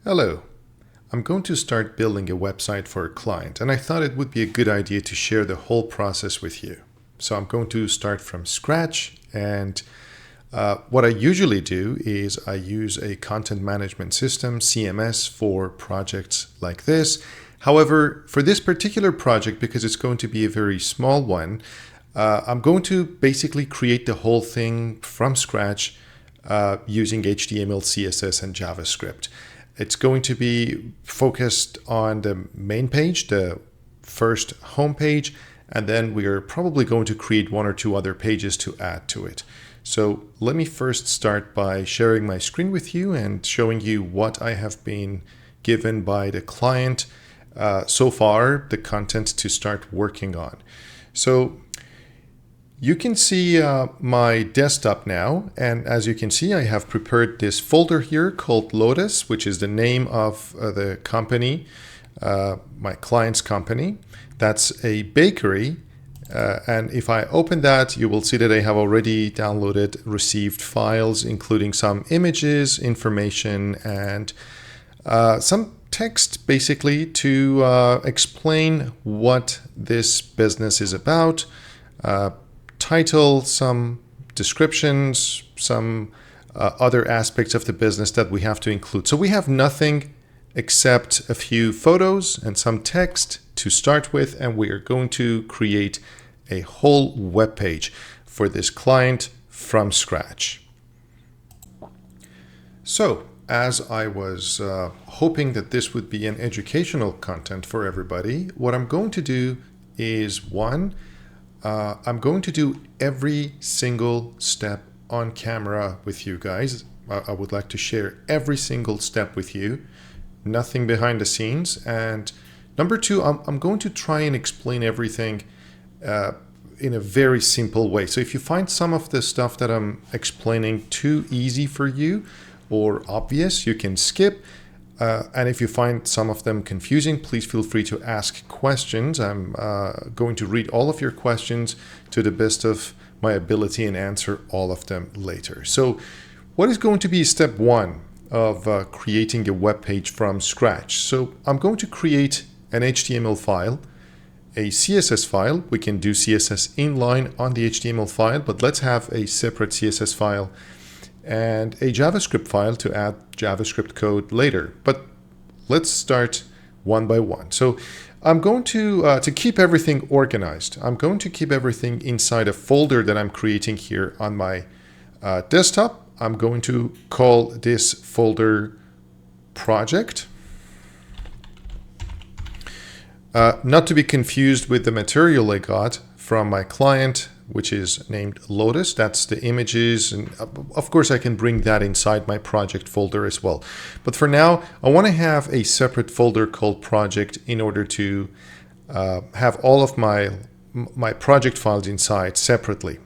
Hello, I'm going to start building a website for a client, and I thought it would be a good idea to share the whole process with you. So I'm going to start from scratch, and what I usually do is I use a content management system, CMS, for projects like this. However, for this particular project, because it's going to be a very small one, I'm going to basically create the whole thing from scratch using HTML, CSS, and JavaScript. It's going to be focused on the main page, the first home page, and then we are probably going to create one or two other pages to add to it. So let me first start by sharing my screen with you and showing you what I have been given by the client so far, the content to start working on. So you can see my desktop now, and as you can see, I have prepared this folder here called Lotus, which is the name of the company, my client's company. That's a bakery, and if I open that, you will see that I have already downloaded received files, including some images, information, and some text basically to explain what this business is about. Title, some descriptions, some other aspects of the business that we have to include. So we have nothing except a few photos and some text to start with, and we are going to create a whole web page for this client from scratch. So as I was hoping that this would be an educational content for everybody, what I'm going to do is I'm going to do every single step on camera with you guys. I would like to share every single step with you, nothing behind the scenes. And number two, I'm going to try and explain everything in a very simple way. So if you find some of the stuff that I'm explaining too easy for you or obvious, you can skip. And if you find some of them confusing, please feel free to ask questions. I'm going to read all of your questions to the best of my ability and answer all of them later. So what is going to be step one of creating a web page from scratch? So I'm going to create an HTML file, a CSS file. We can do CSS inline on the HTML file, but let's have a separate CSS file and a JavaScript file to add JavaScript code later. But let's start one by one. So I'm going to keep everything organized, I'm going to keep everything inside a folder that I'm creating here on my desktop. I'm going to call this folder project. Not to be confused with the material I got from my client, which is named Lotus. That's the images, and of course I can bring that inside my project folder as well. But for now, I want to have a separate folder called project in order to have all of my project files inside separately.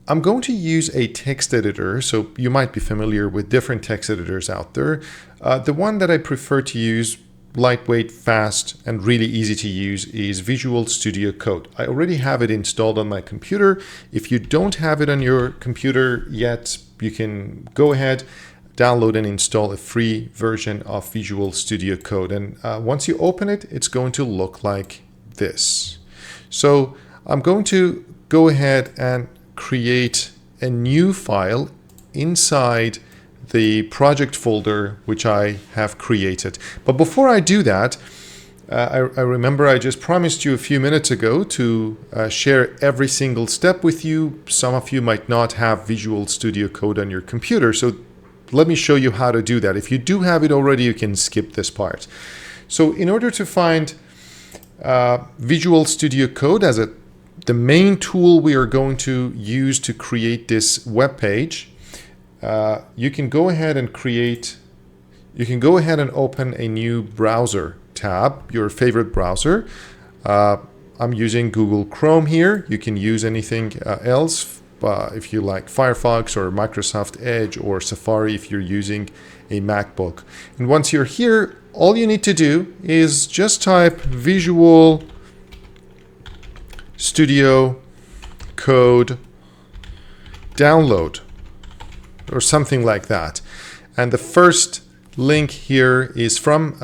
I'm going to use a text editor, so you might be familiar with different text editors out there. The one that I prefer to use, lightweight, fast, and really easy to use, is Visual Studio Code. I already have it installed on my computer. If you don't have it on your computer yet, you can go ahead, download and install a free version of Visual Studio Code. And once you open it, it's going to look like this. So I'm going to go ahead and create a new file inside the project folder which I have created. But before I do that, I remember I just promised you a few minutes ago to share every single step with you. Some of you might not have Visual Studio Code on your computer, so let me show you how to do that. If you do have it already, you can skip this part. So in order to find Visual Studio Code as the main tool we are going to use to create this web page, you can go ahead and open a new browser tab, your favorite browser. I'm using Google Chrome here. You can use anything else if you like Firefox or Microsoft Edge or Safari if you're using a MacBook. And once you're here, all you need to do is just type Visual Studio Code download or something like that. And the first link here is from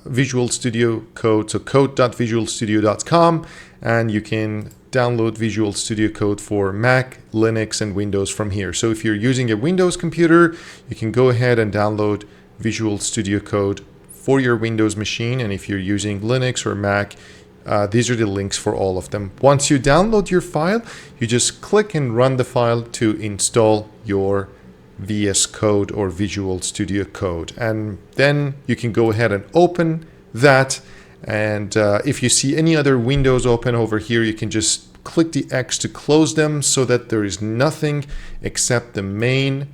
Visual Studio Code, so code.visualstudio.com, and you can download Visual Studio Code for Mac, Linux, and Windows from here. So if you're using a Windows computer, you can go ahead and download Visual Studio Code for your Windows machine, and if you're using Linux or Mac, these are the links for all of them. Once you download your file, you just click and run the file to install your VS Code or Visual Studio Code, and then you can go ahead and open that. And if you see any other windows open over here, you can just click the X to close them so that there is nothing except the main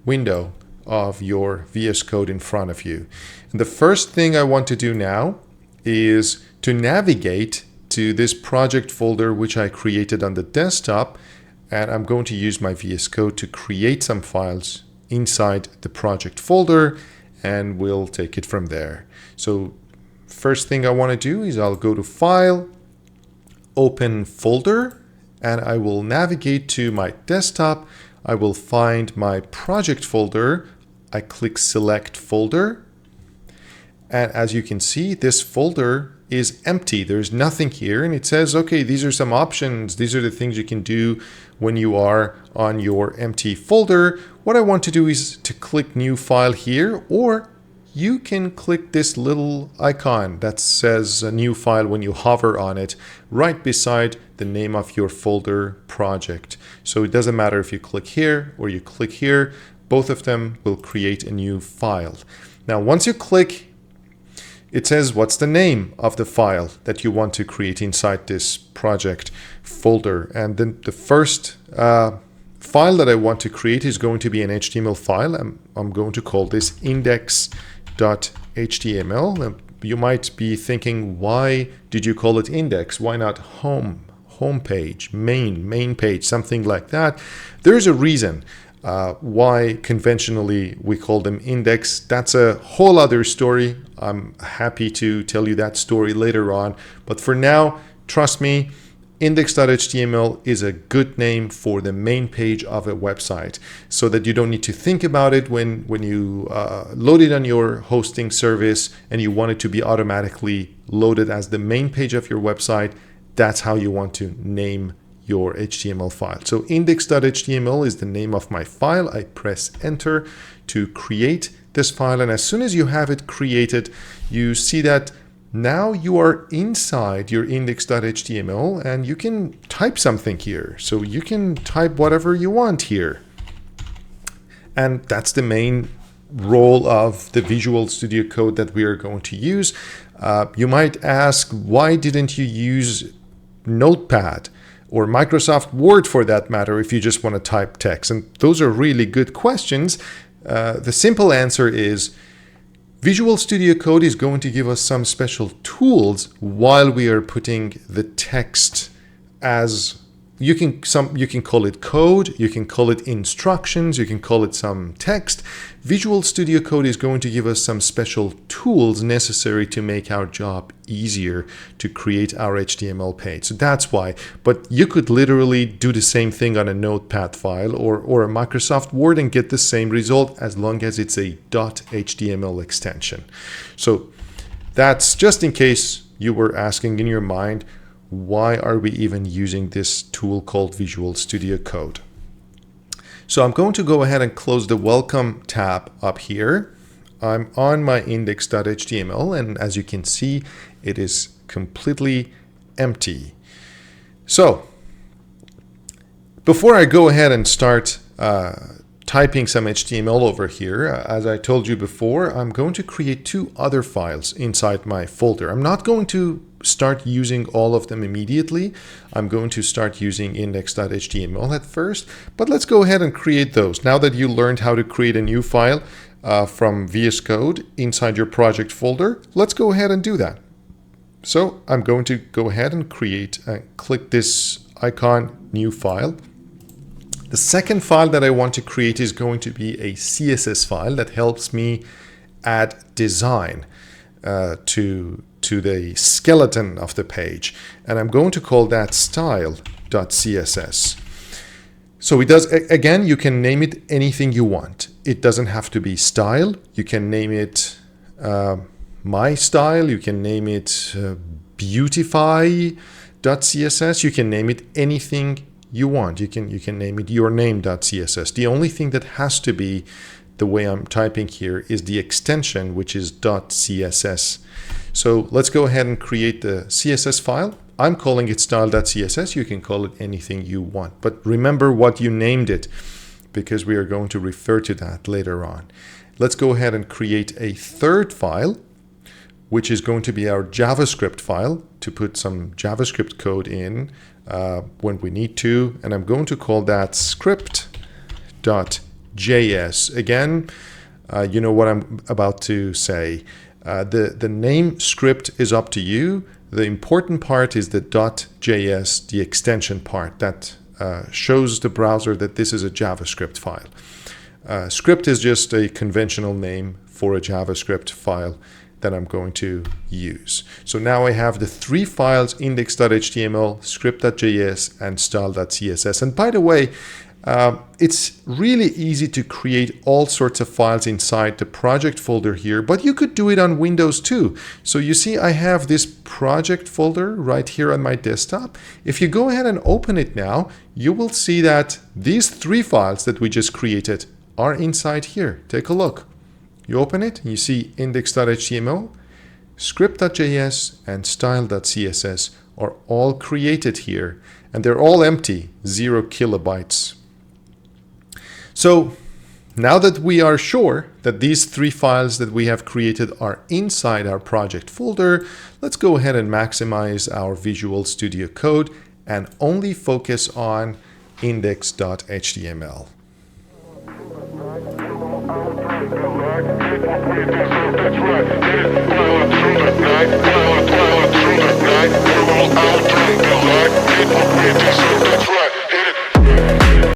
window of your VS Code in front of you. And the first thing I want to do now is to navigate to this project folder which I created on the desktop, and I'm going to use my VS Code to create some files inside the project folder, and we'll take it from there. So first thing I want to do is I'll go to File, Open Folder, and I will navigate to my desktop. I will find my project folder. I click Select Folder, and as you can see, this folder is empty. There's nothing here, and it says, okay, these are some options. These are the things you can do when you are on your empty folder. What I want to do is to click New File here, or you can click this little icon that says a new file when you hover on it right beside the name of your folder project. So it doesn't matter if you click here or you click here, both of them will create a new file. Now, once you click, it says what's the name of the file that you want to create inside this project folder. And then the first file that I want to create is going to be an HTML file. I'm going to call this index.html. You might be thinking, why did you call it index? Why not home page, main page, something like that? There's a reason why conventionally we call them index. That's a whole other story. I'm happy to tell you that story later on. But for now, trust me, index.html is a good name for the main page of a website, so that you don't need to think about it when you load it on your hosting service and you want it to be automatically loaded as the main page of your website. That's how you want to name your HTML file. So index.html is the name of my file. I press enter to create this file, and as soon as you have it created, you see that now you are inside your index.html, and you can type something here. So you can type whatever you want here. And that's the main role of the Visual Studio Code that we are going to use. You might ask, why didn't you use Notepad or Microsoft Word for that matter if you just want to type text? And those are really good questions. The simple answer is Visual Studio Code is going to give us some special tools while we are putting the text as you can call it code, you can call it instructions, you can call it some text. Visual Studio Code is going to give us some special tools necessary to make our job easier to create our HTML page. So that's why. But you could literally do the same thing on a Notepad file or a Microsoft Word and get the same result as long as it's a .html extension. So that's just in case you were asking in your mind, why are we even using this tool called Visual Studio Code? So I'm going to go ahead and close the Welcome tab up here. I'm on my index.html, and as you can see, it is completely empty. So before I go ahead and start typing some HTML over here, as I told you before, I'm going to create two other files inside my folder. I'm not going to start using all of them immediately. I'm going to start using index.html at first, but let's go ahead and create those. Now that you learned how to create a new file from VS Code inside your project folder, let's go ahead and do that. So I'm going to go ahead and click this icon, new file. The second file that I want to create is going to be a CSS file that helps me add design to the skeleton of the page. And I'm going to call that style.css. So it does, again, you can name it anything you want. It doesn't have to be style. You can name it my style. You can name it beautify.css. You can name it anything you want. You can name it your name.css. The only thing that has to be the way I'm typing here is the extension, which is .css. So let's go ahead and create the CSS file. I'm calling it style.css. You can call it anything you want, but remember what you named it, because we are going to refer to that later on. Let's go ahead and create a third file, which is going to be our JavaScript file, to put some JavaScript code in when we need to. And I'm going to call that script.js. Again, you know what I'm about to say. The name script is up to you. The important part is the .js, the extension part that shows the browser that this is a JavaScript file. Script is just a conventional name for a JavaScript file that I'm going to use. So now I have the three files: index.html, script.js, and style.css. And by the way, it's really easy to create all sorts of files inside the project folder here, but you could do it on Windows too. So you see I have this project folder right here on my desktop. If you go ahead and open it now, you will see that these three files that we just created are inside here. Take a look. You open it, and you see index.html, script.js, and style.css are all created here, and they're all empty, 0 kilobytes. So now that we are sure that these three files that we have created are inside our project folder, let's go ahead and maximize our Visual Studio Code and only focus on index.html. That's right.